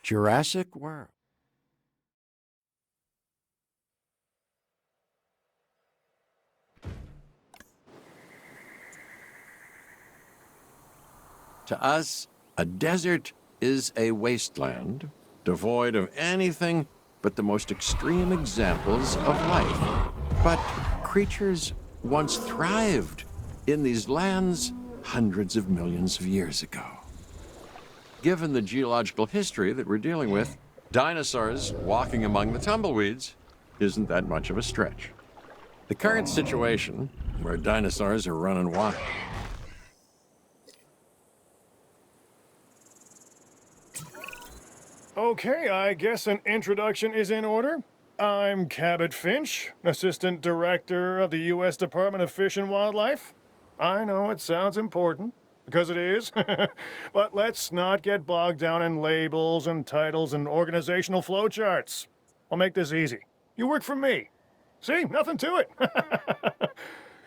Jurassic World. To us, a desert is a wasteland, devoid of anything but the most extreme examples of life. But creatures once thrived in these lands hundreds of millions of years ago. Given the geological history that we're dealing with, dinosaurs walking among the tumbleweeds isn't that much of a stretch. The current situation, where dinosaurs are running wild, Okay, I guess an introduction is in order. I'm Cabot Finch, Assistant Director of the U.S. Department of Fish and Wildlife. I know it sounds important, because it is, but let's not get bogged down in labels and titles and organizational flowcharts. I'll make this easy. You work for me. See, nothing to it.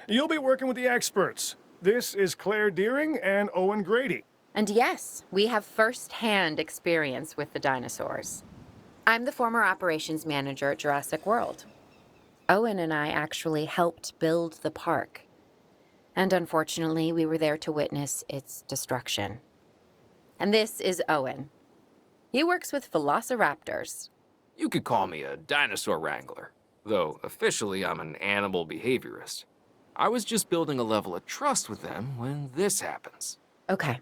You'll be working with the experts. This is Claire Deering and Owen Grady. And yes, we have first-hand experience with the dinosaurs. I'm the former operations manager at Jurassic World. Owen and I actually helped build the park. And unfortunately, we were there to witness its destruction. And this is Owen. He works with velociraptors. You could call me a dinosaur wrangler, though officially I'm an animal behaviorist. I was just building a level of trust with them when this happens. Okay.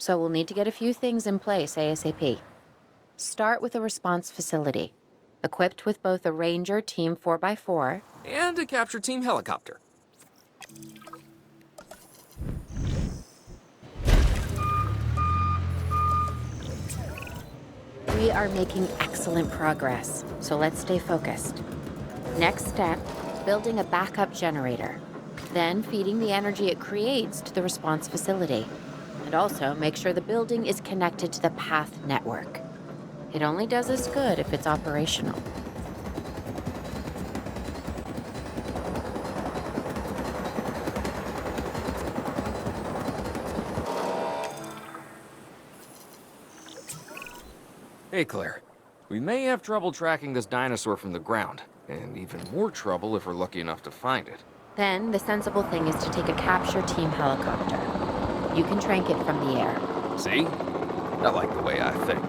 So we'll need to get a few things in place ASAP. Start with a response facility, equipped with both a Ranger Team 4x4 And a capture team helicopter. We are making excellent progress, so let's stay focused. Next step, building a backup generator, then feeding the energy it creates to the response facility. And also make sure the building is connected to the path network. It only does us good if it's operational. Hey, Claire. We may have trouble tracking this dinosaur from the ground, and even more trouble if we're lucky enough to find it. Then the sensible thing is to take a capture team helicopter. You can trank it from the air. See? I like the way I think.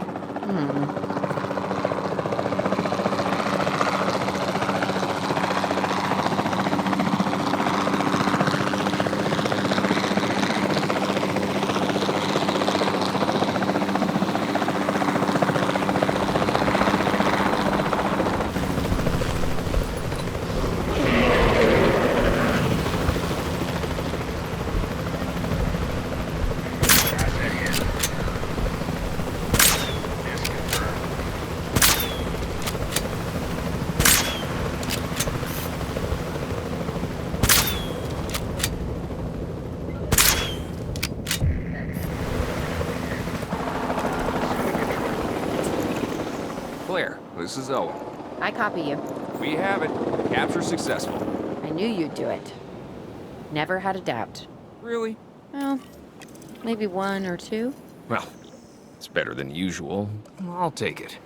Claire, this is Owen. I copy you. We have it. Capture successful. I knew you'd do it. Never had a doubt. Really? Well, maybe one or two. Well, it's better than usual. I'll take it.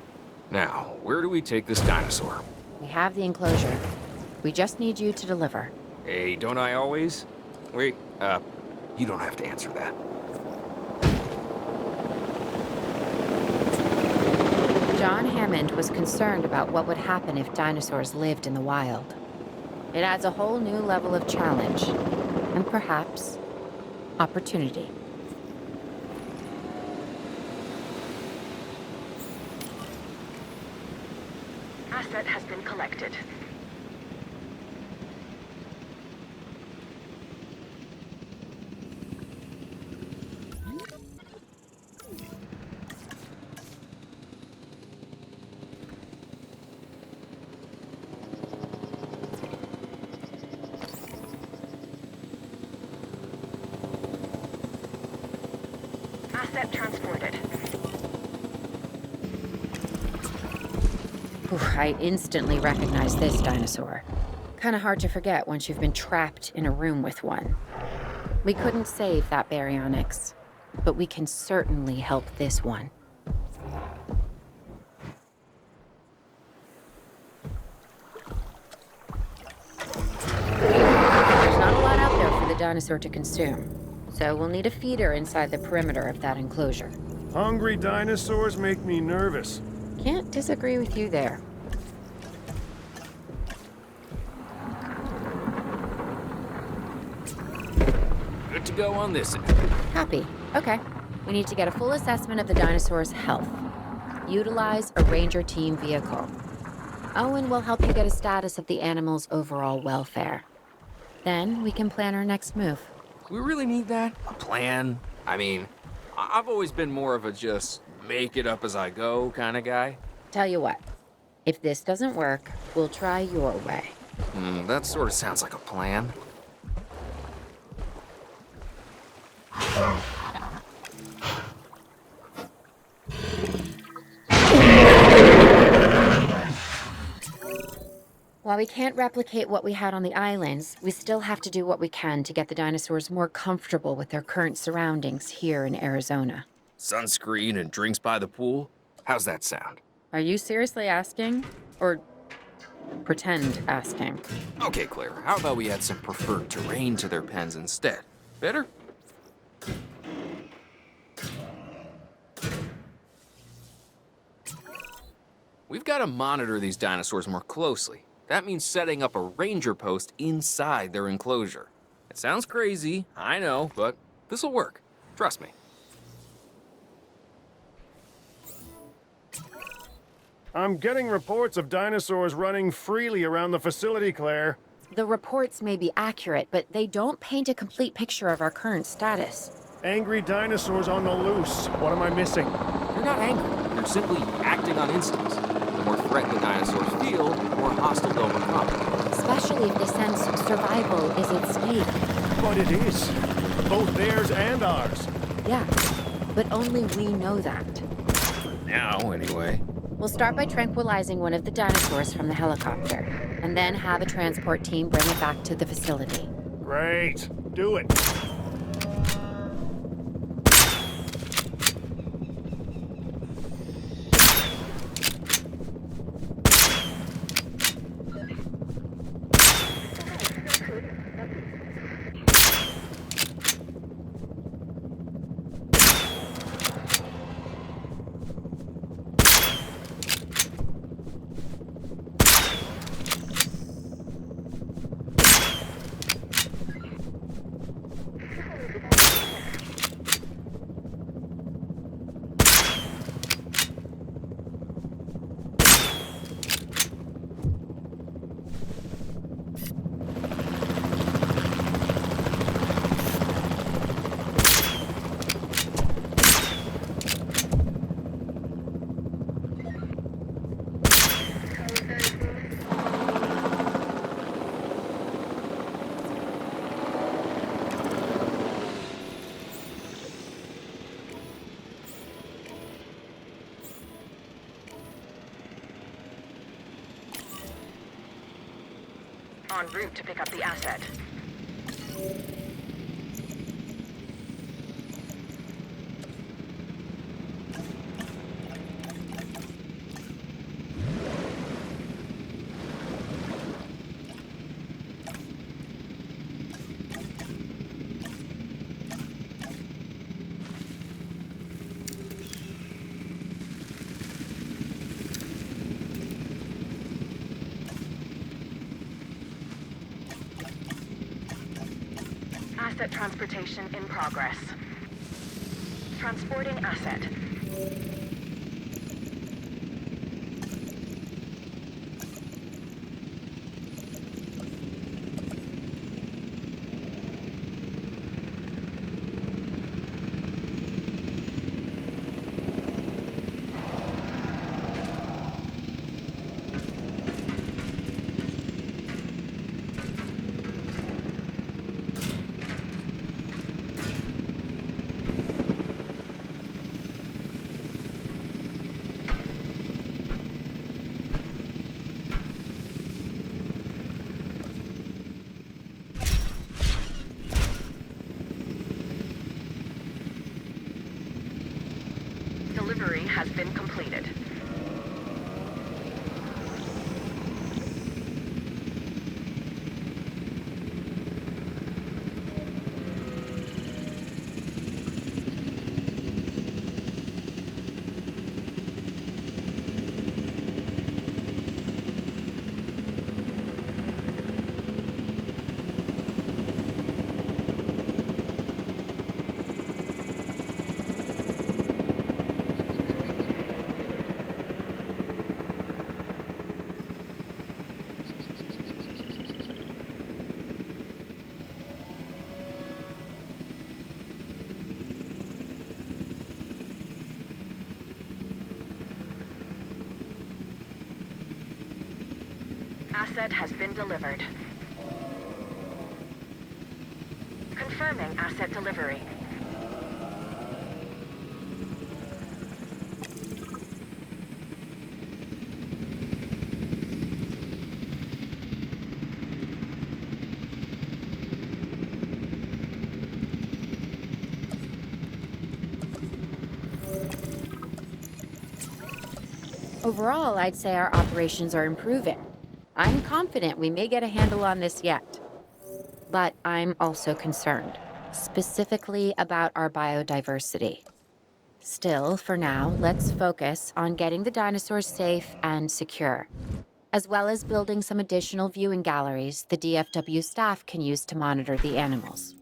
Now, where do we take this dinosaur? We have the enclosure. We just need you to deliver. Hey, don't I always? Wait, you don't have to answer that. John Hammond was concerned about what would happen if dinosaurs lived in the wild. It adds a whole new level of challenge, and perhaps opportunity. Asset has been collected. Asset transported. I instantly recognize this dinosaur. Kinda hard to forget once you've been trapped in a room with one. We couldn't save that baryonyx, but we can certainly help this one. dinosaur to consume. So we'll need a feeder inside the perimeter of that enclosure. Hungry dinosaurs make me nervous. Can't disagree with you there. Good to go on this end. Happy. Okay. We need to get a full assessment of the dinosaur's health. Utilize a ranger team vehicle. Owen will help you get a status of the animal's overall welfare. Then we can plan our next move. Do we really need that? A plan? I mean, I've always been more of a just make it up as I go kind of guy. Tell you what, if this doesn't work, we'll try your way. That sort of sounds like a plan. While we can't replicate what we had on the islands, we still have to do what we can to get the dinosaurs more comfortable with their current surroundings here in Arizona. Sunscreen and drinks by the pool? How's that sound? Are you seriously asking? Or pretend asking? Okay, Claire, how about we add some preferred terrain to their pens instead? Better? We've got to monitor these dinosaurs more closely. That means setting up a ranger post inside their enclosure. It sounds crazy, I know, but this'll work. Trust me. I'm getting reports of dinosaurs running freely around the facility, Claire. The reports may be accurate, but they don't paint a complete picture of our current status. Angry dinosaurs on the loose. What am I missing? They're not angry. They're simply acting on instincts. The more threat the dinosaurs feel, the more hostile they'll become. Especially if they sense survival is at stake. But it is. Both theirs and ours. Yeah, but only we know that. Now, anyway. We'll start by tranquilizing one of the dinosaurs from the helicopter, and then have a transport team bring it back to the facility. Great. Do it. En route to pick up the asset. Asset transportation in progress. Transporting asset. Delivery has been completed. Asset has been delivered. Confirming asset delivery. Overall, I'd say our operations are improving. I'm confident we may get a handle on this yet. But I'm also concerned, specifically about our biodiversity. Still, for now, let's focus on getting the dinosaurs safe and secure, as well as building some additional viewing galleries the DFW staff can use to monitor the animals.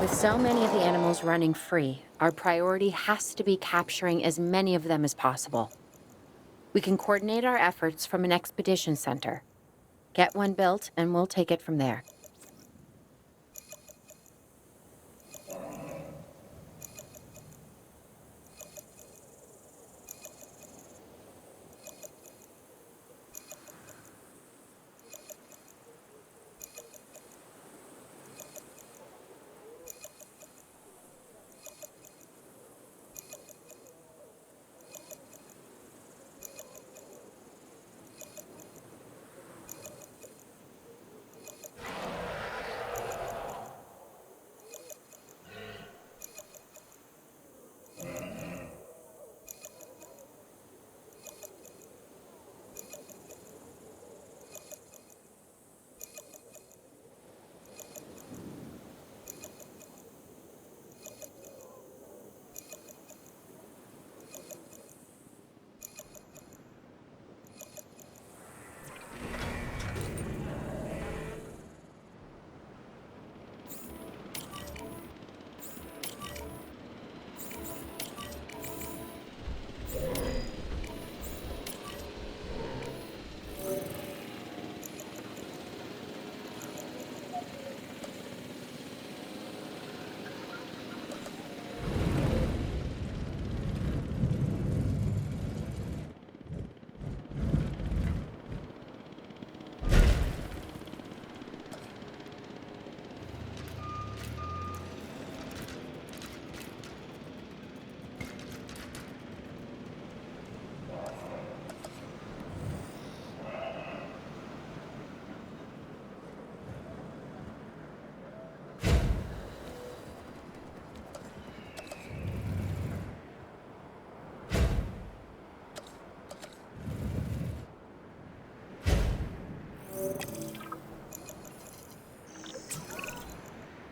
With so many of the animals running free, our priority has to be capturing as many of them as possible. We can coordinate our efforts from an expedition center. Get one built, and we'll take it from there.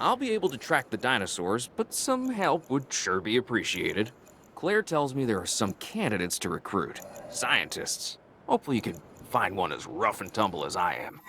I'll be able to track the dinosaurs, but some help would sure be appreciated. Claire tells me there are some candidates to recruit. Scientists. Hopefully you can find one as rough and tumble as I am.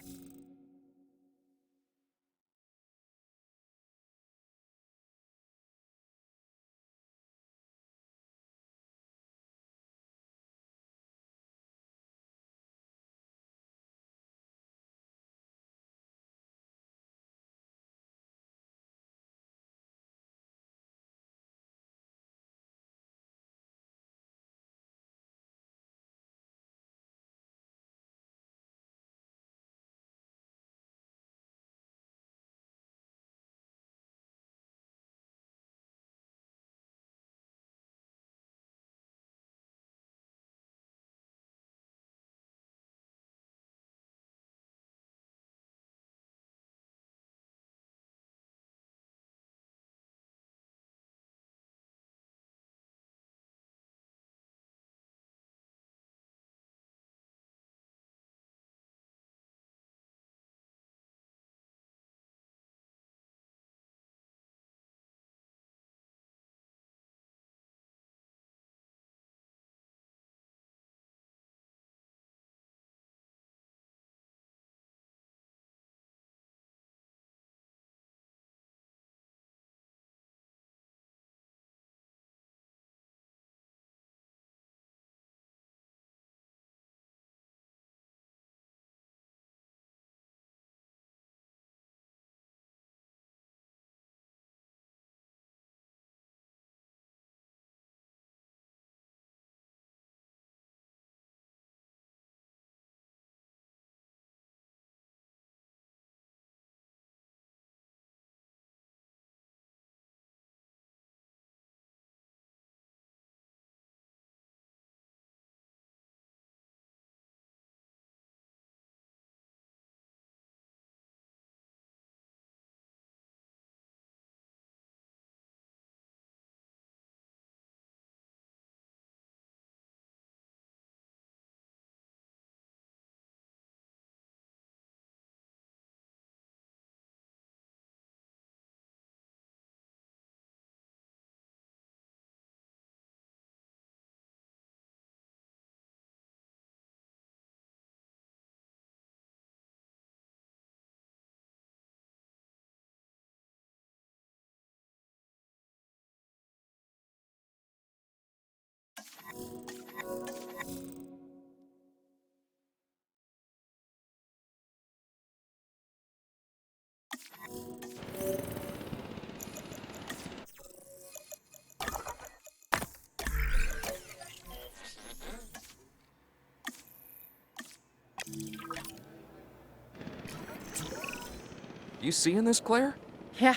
You seeing this, Claire? Yeah,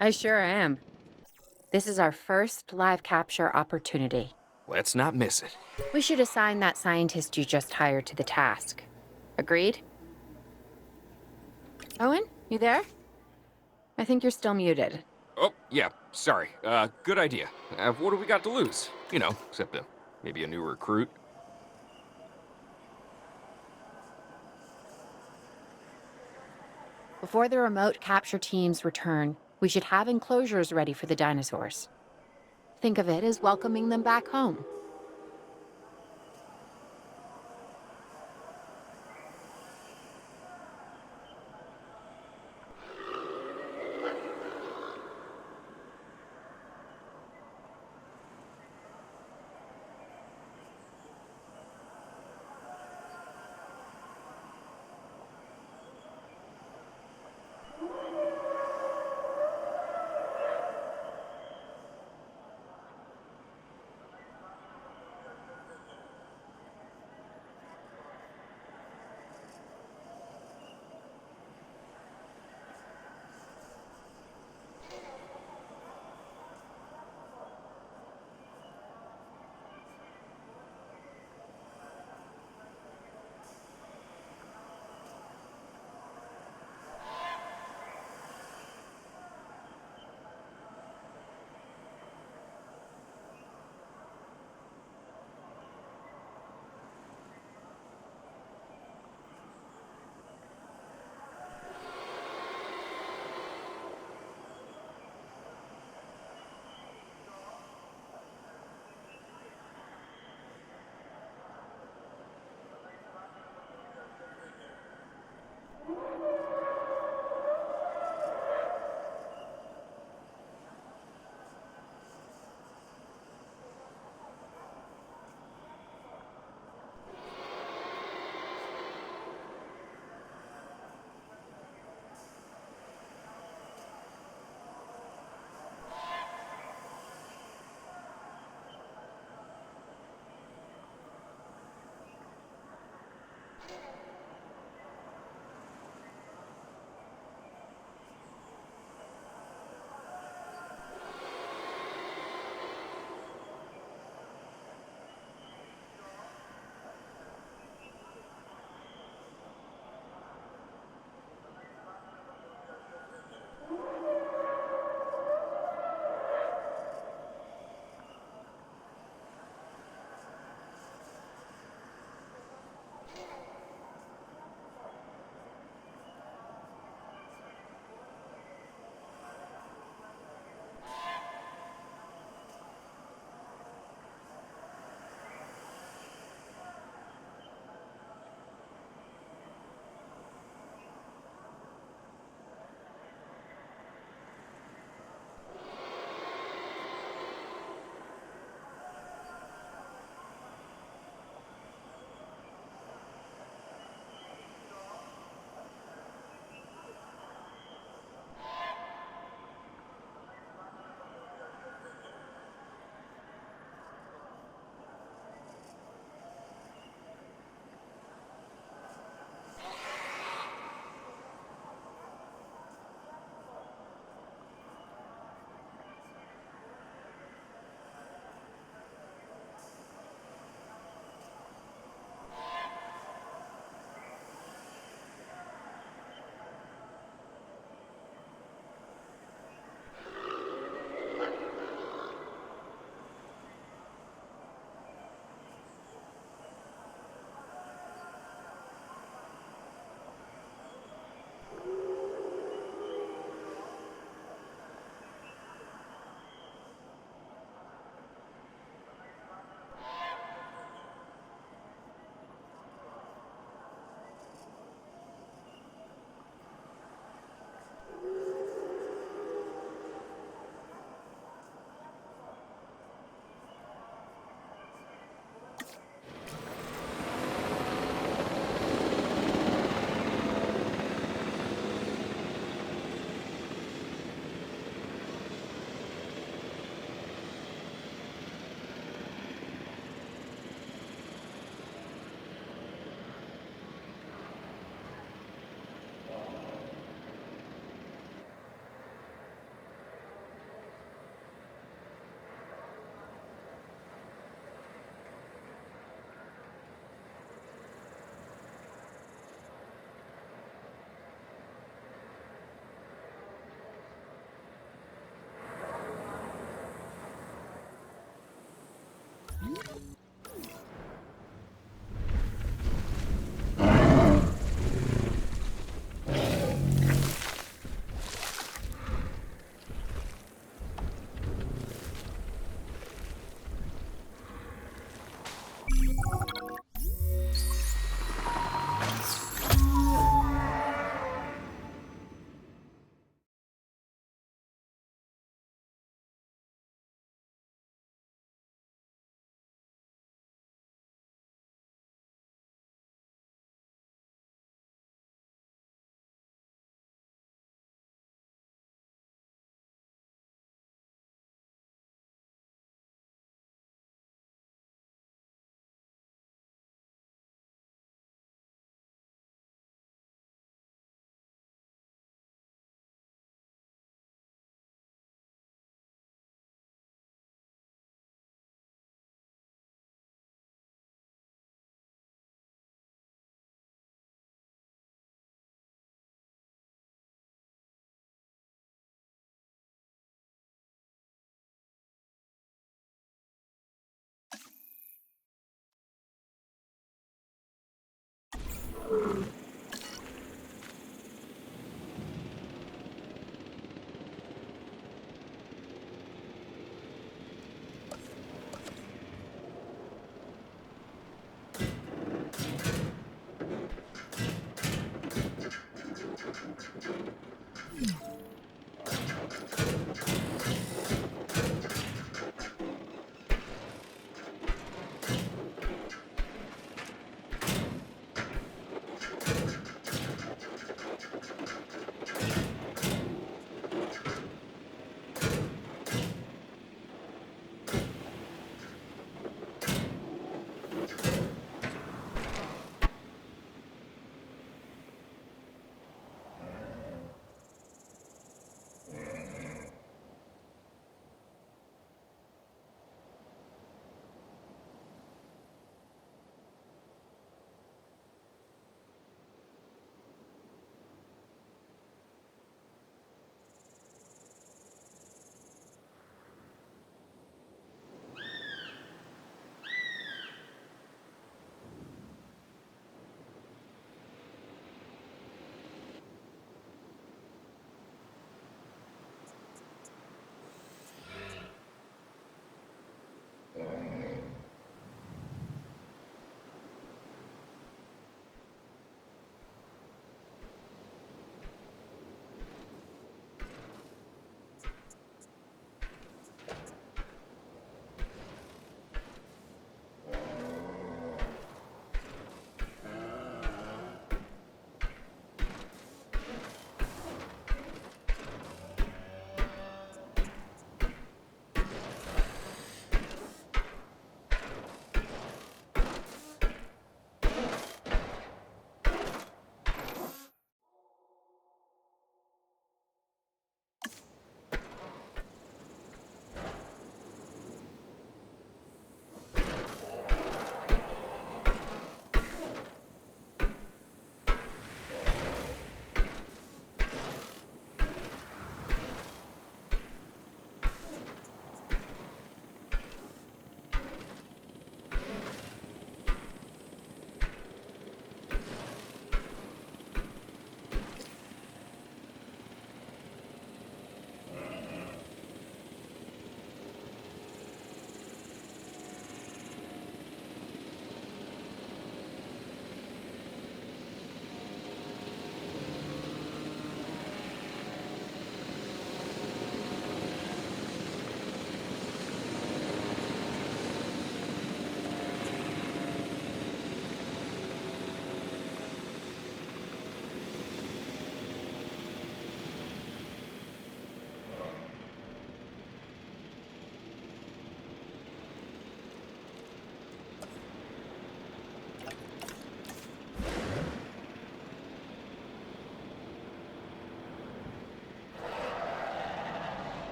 I sure am. This is our first live capture opportunity. Let's not miss it. We should assign that scientist you just hired to the task. Agreed? Owen, you there? I think you're still muted. Oh, yeah, sorry. Good idea. What do we got to lose? You know, except maybe a new recruit. Before the remote capture teams return, we should have enclosures ready for the dinosaurs. Think of it as welcoming them back home.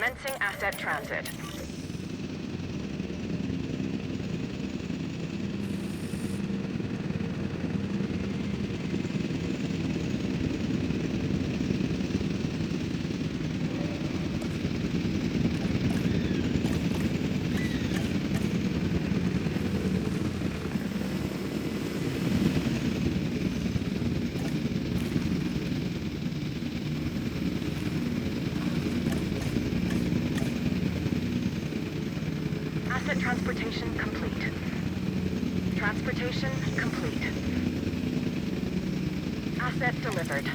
Commencing asset transit. Asset transportation complete. Transportation complete. Asset delivered.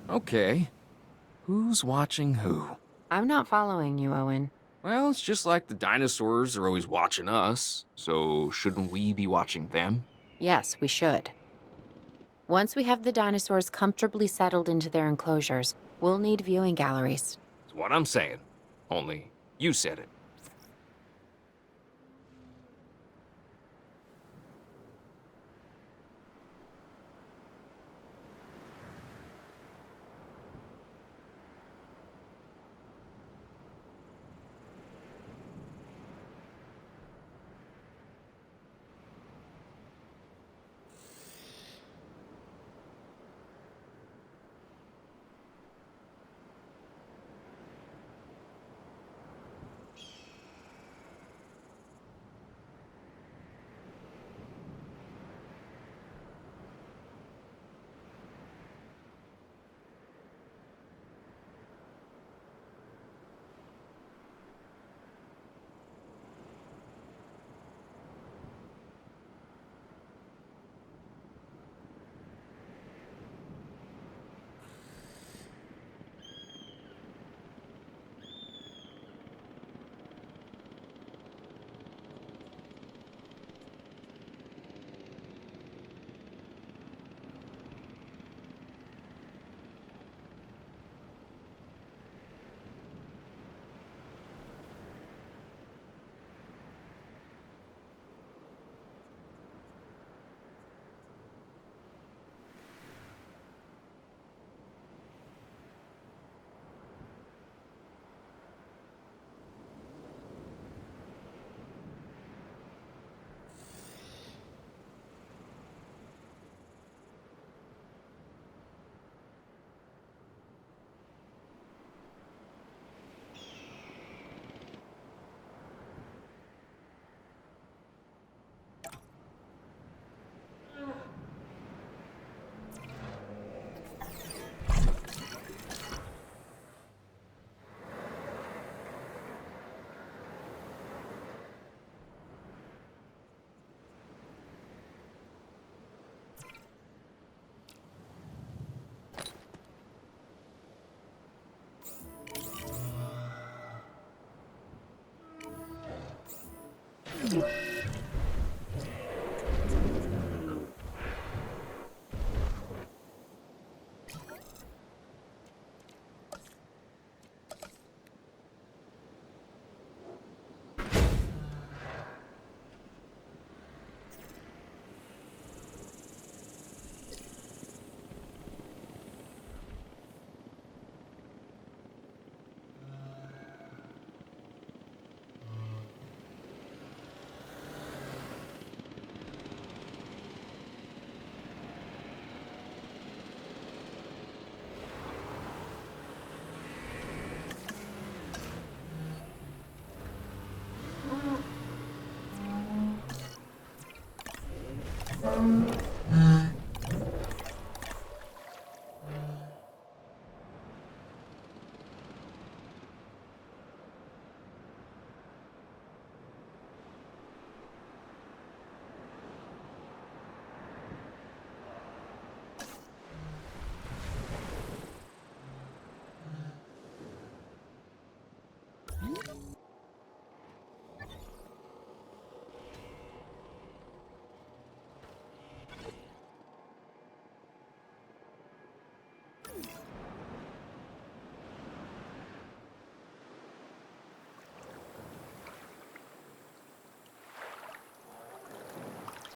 Okay. Who's watching who? I'm not following you, Owen. Well, it's just like the dinosaurs are always watching us, so shouldn't we be watching them? Yes, we should. Once we have the dinosaurs comfortably settled into their enclosures, we'll need viewing galleries. That's what I'm saying. Only, you said it.